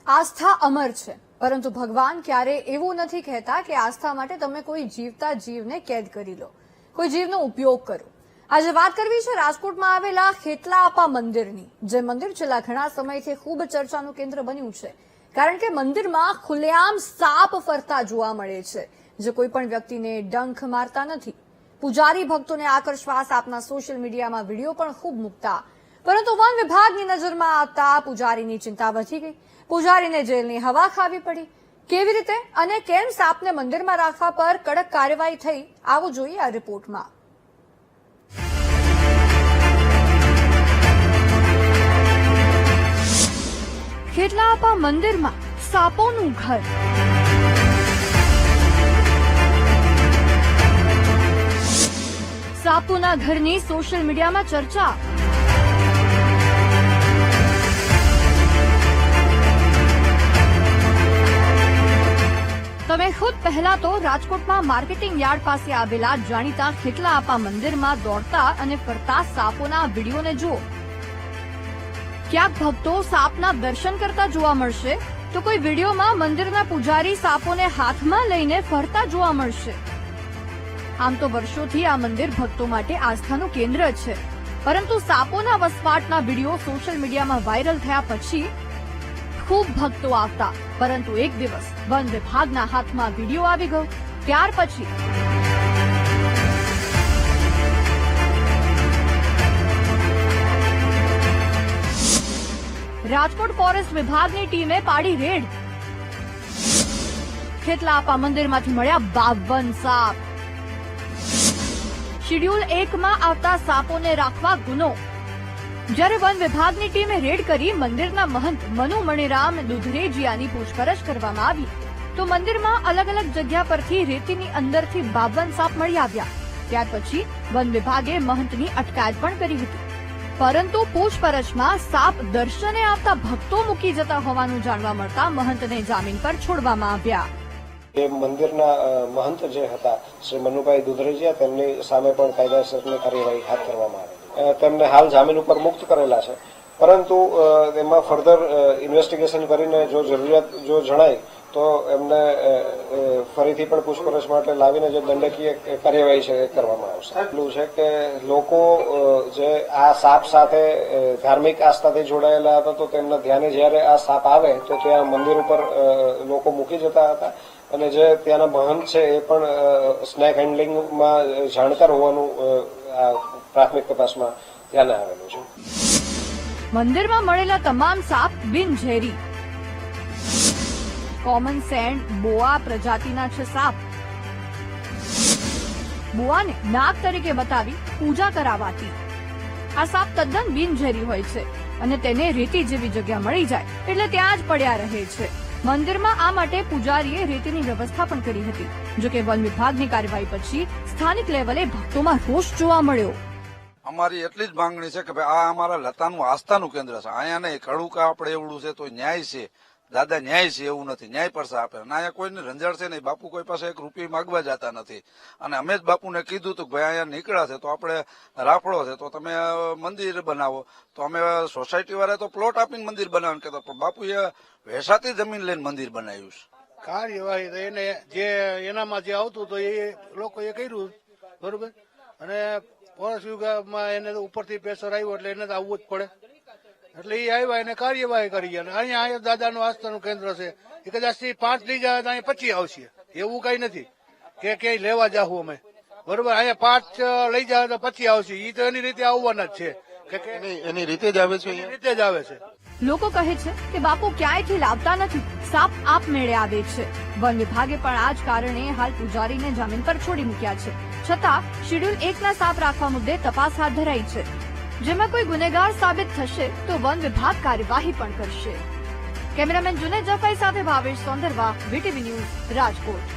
આસ્થા અમર છે, પરંતુ ભગવાન ક્યારે એવું નથી કહેતા કે આસ્થા માટે તમે કોઈ જીવતા જીવને કેદ કરી લો, કોઈ જીવનો ઉપયોગ કરો. આજે વાત કરવી છે રાજકોટમાં આવેલા ખેતલાઆપા મંદિરની, જે મંદિર છેલ્લા ઘણા સમયથી ખૂબ ચર્ચાનું કેન્દ્ર બન્યું છે, કારણ કે મંદિરમાં ખુલ્લેઆમ સાપ ફરતા જોવા મળે છે, જે કોઈ પણ વ્યક્તિને ડંખ મારતા નથી. પૂજારી ભક્તોને આકર્ષવા સાપના સોશિયલ મીડિયામાં વિડીયો પણ ખૂબ મૂકતા, પરંતુ વન વિભાગની નજરમાં આવતા પૂજારીની ચિંતા વધી ગઈ. પૂજારીને જેલની હવા ખાવી પડી. કેવી રીતે અને કેમ સાપને મંદિરમાં રાખવા પર કડક કાર્યવાહી થઈ, આવું જોઈએ આ રિપોર્ટમાં. ખેતલાઆપા મંદિરમાં સાપોનું ઘર. સાપોના ઘરની સોશિયલ મીડિયામાં ચર્ચા. તમે ખુદ પહેલા તો રાજકોટમાં માર્કેટિંગ યાર્ડ પાસે આવેલા જાણીતા ખેતલાઆપા મંદિરમાં દોડતા અને ફરતા સાપોના વિડીયોને જુઓ. ક્યાંક ભક્તો સાપના દર્શન કરતા જોવા મળશે, તો કોઈ વિડીયોમાં મંદિરના પૂજારી સાપોને હાથમાં લઈને ફરતા જોવા મળશે. આમ તો વર્ષોથી આ મંદિર ભક્તો માટે આસ્થાનું કેન્દ્ર છે, પરંતુ સાપોના વસવાટના વિડીયો સોશિયલ મીડિયામાં વાયરલ થયા પછી ખૂબ ભક્તો આવતા, પરંતુ એક દિવસ વન વિભાગના હાથમાં વિડીયો આવી ગયો. ત્યાર પછી રાજકોટ ફોરેસ્ટ વિભાગની ટીમે પાડી રેડ. ખેતલાઆપા મંદિરમાંથી મળ્યા 52 સાપ. શેડ્યુલ 1માં આવતા સાપોને રાખવા ગુનો. જ્યારે વન વિભાગની ટીમે રેડ કરી મંદિરના મહંત મનુ મણિરામ દુધરેજીયાની પૂછપરછ કરવામાં આવી, તો મંદિરમાં અલગ અલગ જગ્યા પરથી રેતીની અંદરથી 52 સાપ મળી આવ્યા. ત્યાર પછી વન વિભાગે મહંતની અટકાયત પણ કરી હતી, પરંતુ પૂછપરછમાં સાપ દર્શને આવતા ભક્તો મૂકી જતા હોવાનું જાણવા મળતા મહંતને જામીન પર છોડવામાં આવ્યા. એ મંદિરના મહંત જે હતા શ્રી મનુભાઈ દુધરેજીયા, તેમની સામે પણ કાયદેસરની કાર્યવાહી હાથ ધરવામાં આવી. તેમને હાલ જામીન ઉપર મુક્ત કરેલા છે, પરંતુ એમાં ફર્ધર ઇન્વેસ્ટિગેશન કરીને જો જરૂરિયાત જો જણાય તો એમને ફરીથી પણ પૂછપરછ માટે લાવીને જે દંડકીય કાર્યવાહી છે એ કરવામાં આવશે. એટલું છે કે લોકો જે આ સાપ સાથે ધાર્મિક આસ્થાથી જોડાયેલા હતા, તો તેમના ધ્યાને જ્યારે આ સાપ આવે તો ત્યાં મંદિર ઉપર લોકો મૂકી જતા હતા, અને જે ત્યાંના મહંત છે એ પણ સ્નેક હેન્ડલિંગમાં જાણકાર હોવાનું પ્રાથમિક તપાસમાં ધ્યાને આવેલું છે. મંદિરમાં મળેલા તમામ સાપ બિનઝેરી. કોમન સેન્ડ બોઆ પ્રજાતિના છે સાપ. બોઆને નાગ તરીકે બતાવી પૂજા કરાવાતી. આ સાપ તદ્દન બિનઝેરી હોય છે અને તેને રેતી જેવી જગ્યા મળી જાય એટલે ત્યાં જ પડ્યા રહે છે. મંદિરમાં આ માટે પૂજારીએ રેતીની વ્યવસ્થા પણ કરી હતી. જોકે વન વિભાગની કાર્યવાહી પછી સ્થાનિક લેવલે ભક્તોમાં રોષ જોવા મળ્યો. અમારી એટલી જ માંગણી છે કે ભાઈ આ અમારા લતાનું આસ્થાનું કેન્દ્ર છે. અહીંયા નહીં ખડું કા આપણે એવડું છે તો ન્યાય છે, દાદા ન્યાય છે એવું નથી, ન્યાય પડશે આપે. અહીંયા કોઈને રંજાડ છે નહીં, બાપુ કોઈ પાસે 1 રૂપિયા માગવા જતા નથી. અને અમે જ બાપુને કીધું હતું ભાઈ અહીંયા નીકળ્યા છે તો આપણે રાફડો છે તો તમે મંદિર બનાવો, તો અમે સોસાયટી વાળા તો પ્લોટ આપીને મંદિર બનાવવાનું કહેતા, પણ બાપુએ વેસાતી જમીન લઈને મંદિર બનાવ્યું છે. કાર્યવાહી એને જે એનામાં જે આવતું તો એ લોકોએ કર્યું બરોબર, અને ફોરેસ્ટ વિભાગમાં એને ઉપરથી પ્રેશર આવ્યું એટલે એને તો આવવું જ પડે, એટલે એ આવ્યા એને કાર્યવાહી કરી. અને અહીંયા દાદાનું આસ્થાનું કેન્દ્ર છે, એ કદાચ 5 લઈ જાય તો અહીંયા 25 આવશે, એવું કઈ નથી કે ક્યાંય લેવા જાવું અમે બરોબર. અહીંયા 5 લઈ જાય તો 25 આવશે, એ તો એની રીતે આવવાના જ છે કે એની રીતે જ આવે છે, એની રીતે જ આવે છે. લોકો કહે છે કે બાપુ ક્યાંયથી લાવતા નથી, સાપ આપમેળે આવે છે. વન વિભાગે પણ આ જ કારણે હાલ પૂજારીને જામીન પર છોડી મૂક્યા છે. છતાં શેડ્યુલ 1ના સાપ રાખવા મુદ્દે તપાસ હાથ ધરાઈ છે, જેમાં કોઈ ગુનેગાર સાબિત થશે તો વન વિભાગ કાર્યવાહી પણ કરશે. કેમેરામેન જુનેદ જફાઈ સાથે ભાવેશ સોંદરવા, વીટીવી ન્યૂઝ, રાજકોટ.